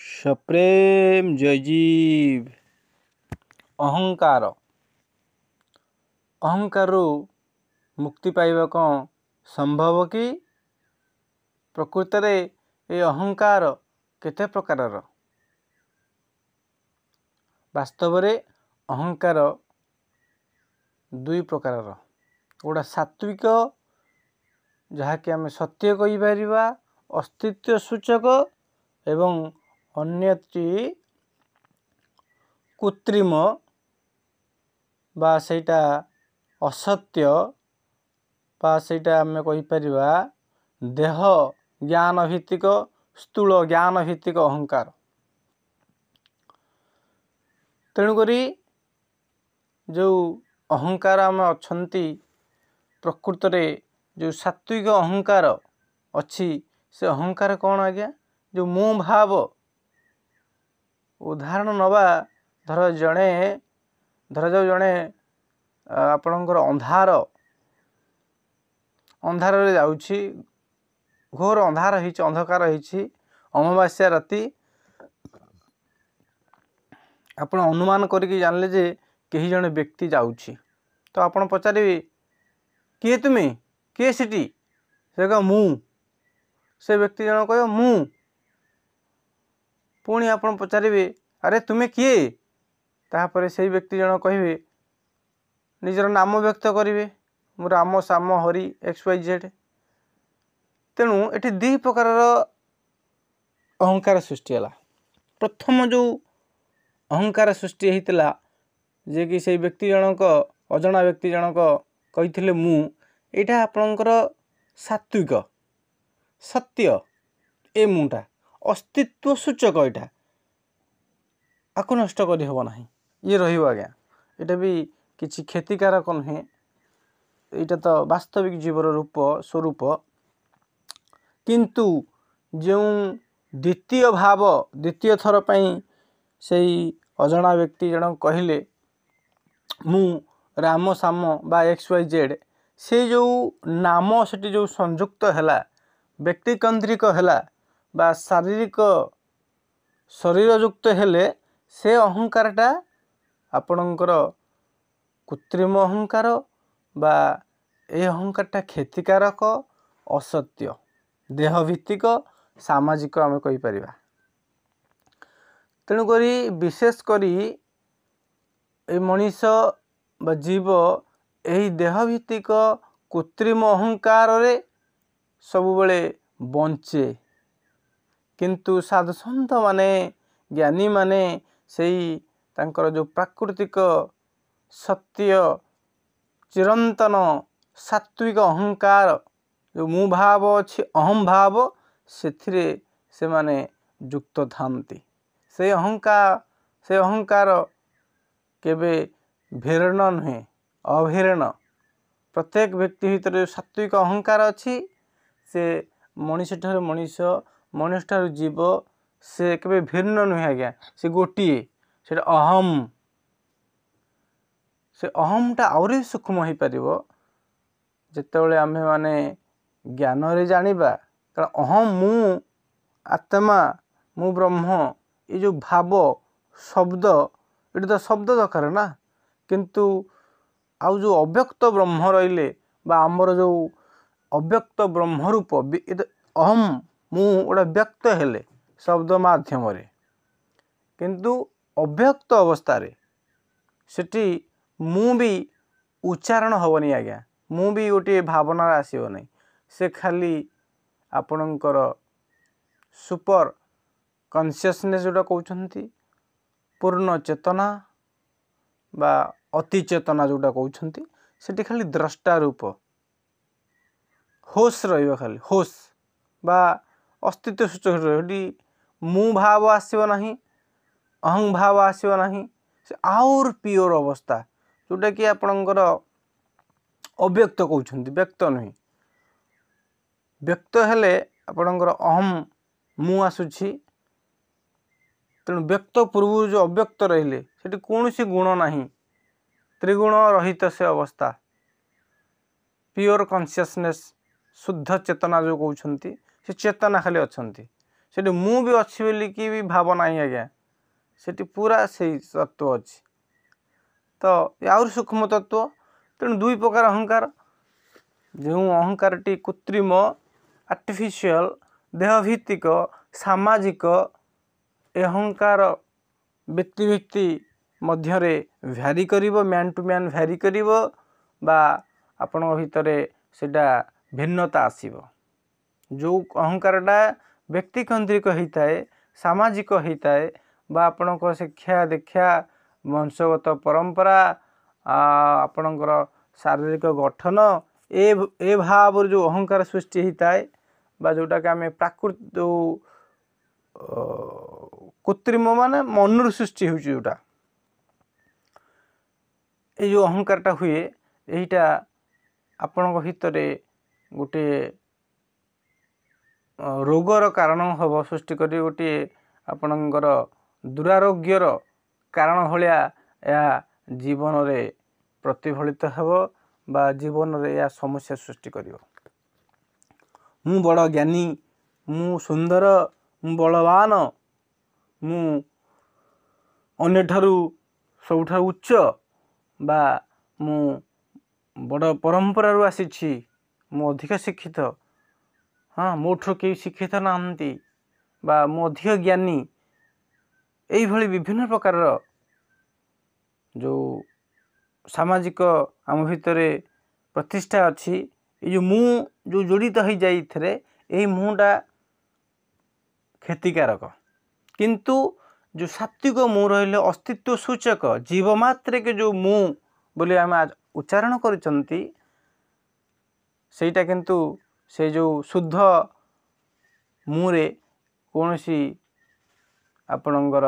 सप्रेम जयजीव। अहंकार अहंकारु मुक्ति पाइबा कौन संभव कि? प्रकृत रे ये अहंकार केते प्रकारर? वास्तव रे अहंकार दुई प्रकारर। गोटा सात्विक जहाँकि आम सत्य कही अस्तित्व सूचक एवं अन्यटी कृत्रिम बा सेटा असत्य बा सेटा आम कही देह ज्ञान भित्तिक स्थूल ज्ञान भित्तिक अहंकार। तेणुकरी जो अहंकार आम अच्छी प्रकृत रे जो सात्विक अहंकार अच्छी से अहंकार कौन आज्ञा? जो मु भाव। उदाहरण नवा धर जाओ जड़े आपणकर अंधार रे जाउछि, घोर अंधार अंधकार अमावास्या राति आपण अनुमान करके जानले जे कहीं जने व्यक्ति जाउछि। तो आपण पचारे किए तुमे किए सिटी से कह मु, से व्यक्ति जन कह मु, पुणी आपण पचारे अरे तुमे किए, तापर से व्यक्ति जन कहे निजर नाम व्यक्त करेंगे मु राम श्याम हरि XYZ। तेणु ये दी प्रकार अहंकार सृष्टि है। प्रथम जो अहंकार सृष्टि होता जे कि से व्यक्ति जनक अजना व्यक्ति जनक कही मु, यहाँ आपणकर सात्विक सत्य ए मुटा अस्तित्व सूचक यहाँ आपको नष्ट कर हेब ना ये रहा आज्ञा। यहाँ भी किसी क्षतिकारक नुहे, यहाँ तो वास्तविक जीवर रूप स्वरूप। किंतु जो द्वितीय भाव द्वितीय थर पर से अजना व्यक्ति जन कहले मु राम श्याम बा XYZ, से जो नाम से जो संयुक्त है व्यक्तिकेन्द्रिक है बा शारीरिक शरीर युक्त हेले से अहंकारटा आपणकर कृत्रिम अहंकार बा ए अहंकारटा क्षतिकारक असत्य देह भित्तिक सामाजिक आम कहीपर। तेणुक विशेष करी ए मनीष बा जीव यही देह भित्तिक कृत्रिम अहंकार रे सबुबले बंचे। किंतु साधु संत माने ज्ञानी माने सेई तांकर जो प्राकृतिक सत्य चिरंतन सात्विक अहंकार जो मु भाव अच्छी अहम भाव से माने युक्त थांती। से अहंकार केबे भीरण नुहे अभीरण। प्रत्येक व्यक्ति भीतर जो सात्विक अहंकार अच्छी से मनीष ठार मनीष मनीष ठार जीव से केबे भिन्न नुहे आज्ञा। से गोटे से अहम, से अहमटा आउरी सूक्ष्म हो पार जितेबाला आम माने ज्ञान रे जानिबा। कारण अहम मु आत्मा मु ब्रह्म ये जो भाव शब्द ये तो शब्द दरकार ना। किंतु आउ जो अव्यक्त ब्रह्म रहिले बा आमर जो अव्यक्त ब्रह्म रूप अहम मु गोटा व्यक्त हेले शब्द माध्यम रे, किंतु अव्यक्त अवस्था रे सेठी मु भी उच्चारण हेनी आज्ञा। मु भी गोटे भावना आसब नहीं, से खाली आपणकर सुपर कॉन्शियसनेस जोटा कहते पूर्ण चेतना बा अति चेतना जोटा कहते सेठी खाली द्रष्टा रूप होश रहिबा। खाली होश बा अस्तित्व सूचक रही मु भाव आसब नहीं, अहं भाव आसब नहीं। से आउर प्योर अवस्था जोटा कि आपणकर अव्यक्त कहते व्यक्त नुहे। व्यक्त हेले आपणकर अहम मु आसुछि। तेणु व्यक्त पूर्व जो अव्यक्त रहिले सेठी कौन सी गुण नहीं, त्रिगुण रहित से अवस्था प्योर कॉन्शियसनेस शुद्ध चेतना जो कहते से चेतना खाली अच्छा सेठी मु भी अच्छी बोलिकी भी भाव नहीं आज्ञा सेठी पूरा से तत्व अच्छी। तो आउर सूक्ष्म तत्व तेणु दुई प्रकार अहंकार जो अहंकारटी कृत्रिम आर्टिफिशियल देहभित्तिक सामाजिक अहंकार व्यक्ति व्यक्ति मध्यरे भ्यारी करिवो मैन टू मैन भ्यारी करिवो बा आपण भितरे सेटा भिन्नता आसीबो। जो अहंकारटा व्यक्तिकेन्द्रिक होता है सामाजिक होता है बा आपण शिक्षा दीक्षा वंशगत परंपरा आपणकर शारीरिक गठन ए भाव जो अहंकार सृष्टि होता है बा जोटा कि आम प्राकृत जो कृत्रिम माने मनर सृष्टि हो जोटा ये जो अहंकारटा हुए यहीटा आपण भितर गोटे रोगर कारण हम सृष्टि कर गोटे आपणकर दुरारोग्यर कारण भाया यह जीवन रे प्रतिफलित हो बा जीवन रे यह समस्या सृष्टि कर। मु बड़ ज्ञानी मु सुंदर मु बलवान मु अन्य ठारू सबुठा उच्च बा मु बड़ परंपरा आसी मु अधिक शिक्षित हाँ मोठू कई शिक्षित नाहंती बा मु अधिक ज्ञानी यही भली विभिन्न प्रकार जो सामाजिक आम भितर प्रतिष्ठा अच्छी ये मु जो जड़ित हो जाए यही मुटा क्षतिकारक किंतु जो सात्विक मु रहिले अस्तित्व सूचक जीव मात्रे के जो मु बोले आम उच्चारण करिसंती सेटा किंतु से जो शुद्ध मुरे कौन सी आपणकर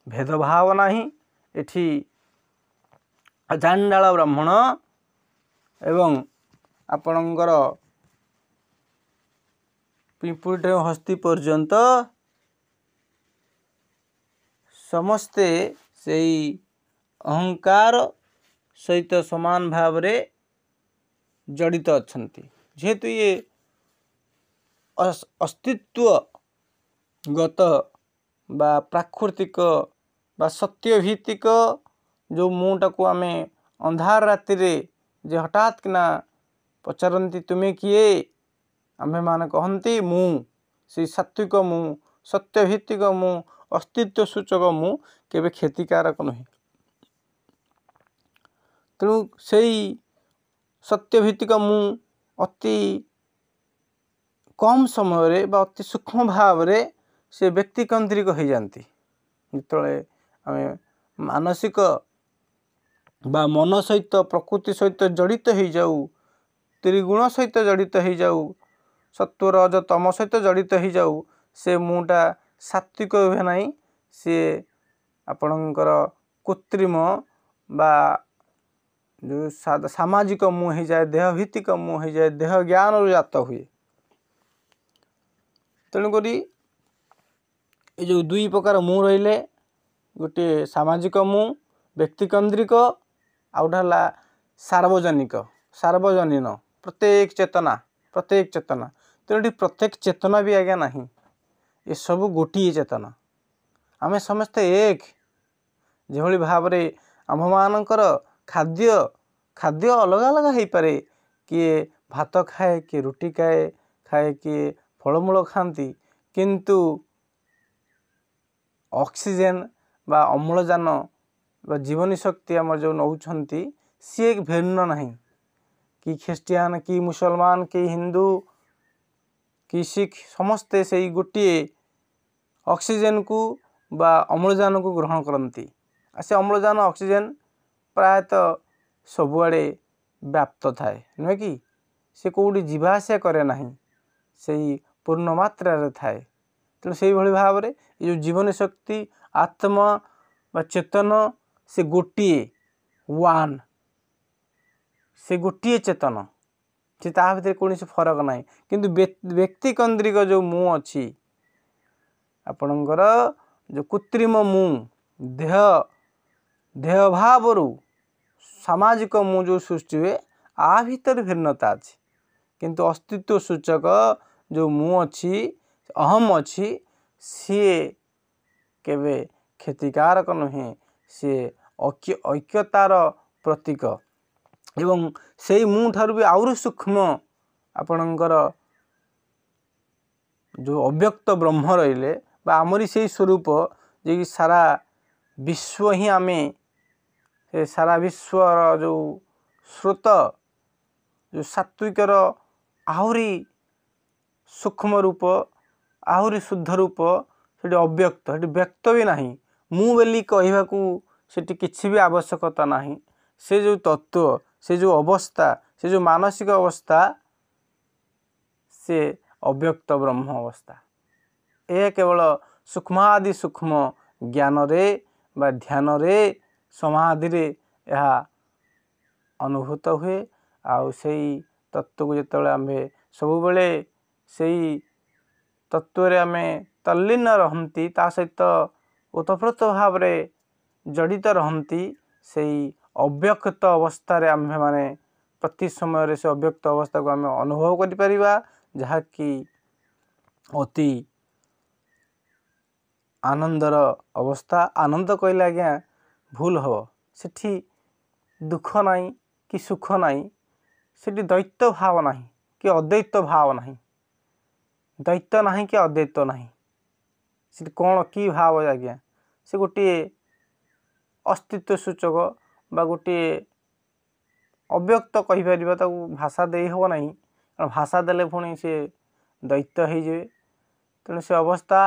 भेदभाव नहीं एठी अजांडाल ब्राह्मण एवं आपणकर पिंपुट हस्ती पर्यंत समस्ते से अहंकार सहित समान भाव रे जड़ित अछंती जेहेतु ये अस्तित्व गत बा प्राकृतिक बा सत्यभित्तिक जो मुटा को आम अंधार राति रे जे हठात किना पचारती तुम्हें किए आमे माने कहती मु से सात्विक मु सत्यभित्तिक मु अस्तित्व सूचक मु केबे क्षतिकारक नहीं। तेणु से सत्यभित्तिक मु अति कम समय रे बा अति सूक्ष्म भाव रे से व्यक्तिकेन्द्रिक हो जाती जिते आम मानसिक बा मन सहित प्रकृति सहित जड़ित हो जाऊ त्रिगुण सहित जड़ित हो जाऊ सत्व रज तम सहित जड़ित हो जाऊ से मुटा सात्विक हुए ना सी आपणकर कृत्रिम बा जो सामाजिक मुँह हो जाए देहभित्तिक मुँह हो जाए देह ज्ञान जात हुए। तेणुक ये जो दुई प्रकार मुँह रहिले गोटे सामाजिक मुँह व्यक्तिकेन्द्रिक आउटा सार्वजनिक सार्वजनीन प्रत्येक चेतना तेणु प्रत्येक चेतना भी आज्ञा नहीं ये सब गोटे चेतना आमे समस्ते एक जो भाव रे आम मानकर खाद्य खाद्य अलग अलग हो पारे किए भात खाए किए रुटी खाए किए फलमूल खाती किंतु ऑक्सीजन बा अम्लजान बा जीवनी शक्ति आम जो नौकरी सी एक भिन्न नहीं कि ख्रिस्टियान कि मुसलमान कि हिंदू कि सिख समस्ते से गोटे ऑक्सीजन को बा अम्लजान को ग्रहण करती से अम्लजान ऑक्सीजन प्रायतः सबुआड़े व्याप्त थाए नुहे कि से कौटी जीवाआसा करे ना से पूर्ण मात्रा थाए। तेणु से भाव में ये जो जीवन शक्ति आत्मा बा चेतन से गोटे वन से गोटे चेतन से ता भीतर कौन फरक ना किंतु व्यक्तिकेन्द्रिक जो मुँह अच्छी आपणकर जो कृत्रिम मुँह देह देह भाव सामाजिक मुँह जो सृष्टि हुए आ भीतर भिन्नता अच्छी किंतु अस्तित्व सूचक जो मुँह अच्छी अहम अच्छी सी केवे क्षतिकारक नुहे सी ऐक्यतार प्रतीक एवं से मु ठारू भी आउरी सूक्ष्म आपणकर जो अव्यक्त ब्रह्म रहिले बा आमरी से स्वरूप जे कि सारा विश्व ही आमे से सारा विश्वर जो स्रोत जो सात्विकर आहुरी सूक्ष्म रूप आहुरी शुद्ध रूप से अव्यक्त से व्यक्त भी नहीं मु बोली कहवाकू से किसी भी आवश्यकता नहीं से जो तत्व से जो अवस्था से जो मानसिक अवस्था से अव्यक्त ब्रह्म अवस्था यह केवल सूक्ष्मादि सूक्ष्म ज्ञान रे बा ध्यान रे समाधि रे यह अनुभूत हुए आउ से तत्व को जिते आम सब बेले से तत्व आम तल्लीन रहती ता सहित ओतप्रोत भाव में जड़ित रहती से अव्यक्त अवस्था आम माने प्रति समय से अव्यक्त अवस्था को आम अनुभव करिपरिबा जहाँकि अति आनंदर अवस्था आनंद कहले आज्ञा भूल हम सेठी दुख नहीं कि सुख नहीं सेठी दैत्य भाव नहीं कि अद्वैत भाव नहीं दैत्य नहीं कि अद्वैत नहीं से कौन कि भाव आज्ञा से गोटे अस्तित्व सूचक बा गोटे अव्यक्त कहीपर भाषा दे हे ना भाषा देले पुणी से दैत्य हो जाए तेणु से अवस्था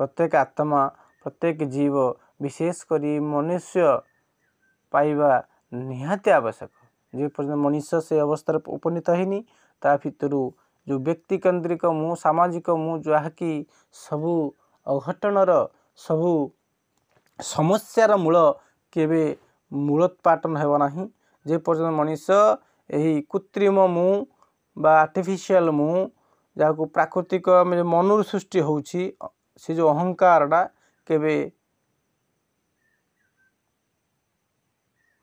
प्रत्येक आत्मा प्रत्येक जीव विशेषकर मनुष्य पाइबा निहाती आवश्यक जे पर्यटन मनुष्य से अवस्था उपनीत होनी ता भितर जो व्यक्ति केन्द्रिक मु सामाजिक मु जहाँकि सबू अघटनर सबू समस्यार मूल केवे मूलोत्पाटन हेब नाही जे पर्यटन मनुष्य यही कृत्रिम मु बा आर्टिफिशियल मु जहाँ प्राकृतिक मनर सृष्टि होउछि से जो अहंकारटा केवे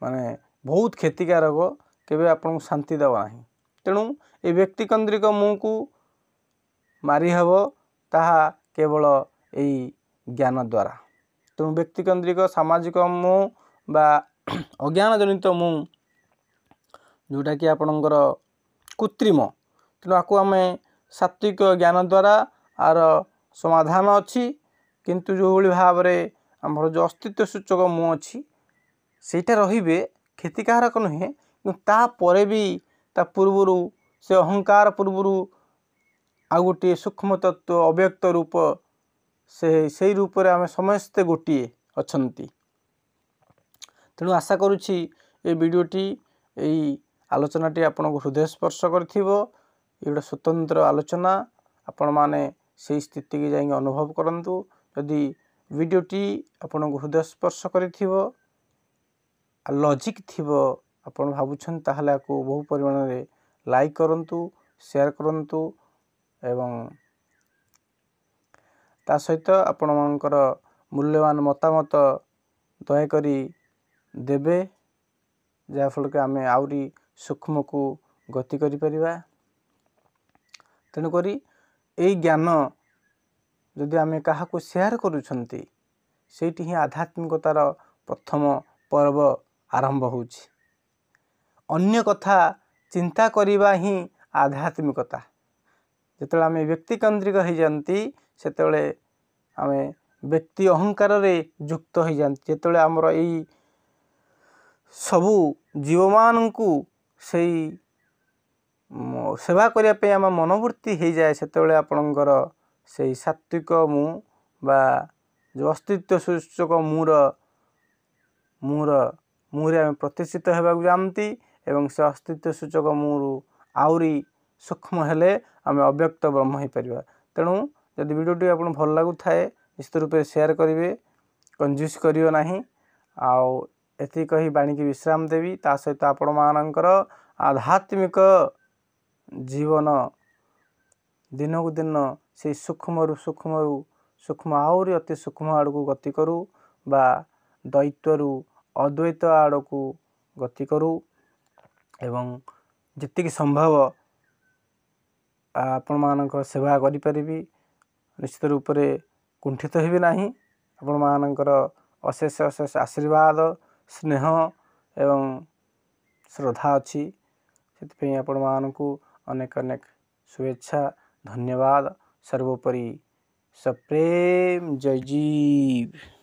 माने बहुत क्षतिकारक केवे आपन शांति देवा नाही तेणु ए व्यक्ति केन्द्रिक मु को मारी हेब ताहा केवल एई ज्ञान द्वारा तेणु व्यक्ति केन्द्रिक सामाजिक मु बा अज्ञान जनित मु जोटा कि आपणकर कृत्रिम तेणु आपको आम सात्विक ज्ञान द्वारा आर समाधान अच्छी किंतु जो भाव में आमर जो अस्तित्व सूचक मु अच्छी सेटा रहिबे क्षतिकारक नुहे तापर भी ता पूर्वर से अहंकार पूर्वर आ गोटे सूक्ष्म तत्व अव्यक्त रूप से रूप में आम समस्ते गोटे अछंती तेणु आशा करुछि ए वीडियोटी यही आलोचनाटी आपन को हृदय स्पर्श करिथिबो ये गोटे स्वतंत्र आलोचना आपण माने से स्थिति की जाई अनुभव करंतु यदि वीडियोटी आपन को हृदय स्पर्श करिथिबो लॉजिक थिबो आपण भाबुछन ताहले आको बहु परिमाण रे लाइक करंतु शेयर करंतु एवं ता सहित आपण मानकर मूल्यवान मतामत दयाकरी देबे जाफल के आमे आउरी सूक्ष्म को गति करि परिबा तेणुक यही ज्ञान जदि आमे काहा को शेयर करूछंती सेठी ही आध्यात्मिकतार प्रथम पर्व आरंभ होउछि अन्य कथा चिंता करिबा ही आध्यात्मिकता जेतले आमे व्यक्ति केन्द्रिक हो जानती सेतले आमे व्यक्ति अहंकार रे युक्त हो जानती जेतले हमर एई सबु जीव मान को सही सेवा करिया पे आम मनोवृत्ति हो जाए सेतले आपणकर से सात्विक मु बा जो अस्तित्व सूचक मुरे आम प्रतिष्ठित होगा जानती एवं से अस्तित्व सूचक मुरु आउरी सूक्ष्म हेले आम अव्यक्त ब्रह्म हो पार तेणु जदि वीडियोटी आपन भल लागू थाए निश्चित रूप से शेयर करेंगे कंजूस करियो नाही आउ एति कही बाणी की विश्राम देवी ता सहित आपण मानकर आध्यात्मिक जीवन दिन को दिन से सूक्ष्म सूक्ष्म आहुरी अति सूक्ष्म आड़ को गति करू बा दैत्वरु अद्वैत आड़ को गति करू एवं ଯେତିକି ସମ୍ଭବ ଆପଣମାନଙ୍କ ସେବା କରିପାରିବି। ନିଶ୍ଚିତ ରୂପରେ କୁଣ୍ଠିତ ହେବି ନାହିଁ। ଆପଣମାନଙ୍କର ଅଶେଷ ଅଶେଷ ଆଶୀର୍ବାଦ, ସ୍ନେହ ଏବଂ ଶ୍ରଦ୍ଧା ଅଛି। ସେଥିପାଇଁ ଆପଣମାନଙ୍କୁ ଅନେକ ଅନେକ शुभेच्छा, धन्यवाद। सर्वोपरि सप्रेम जय जीव।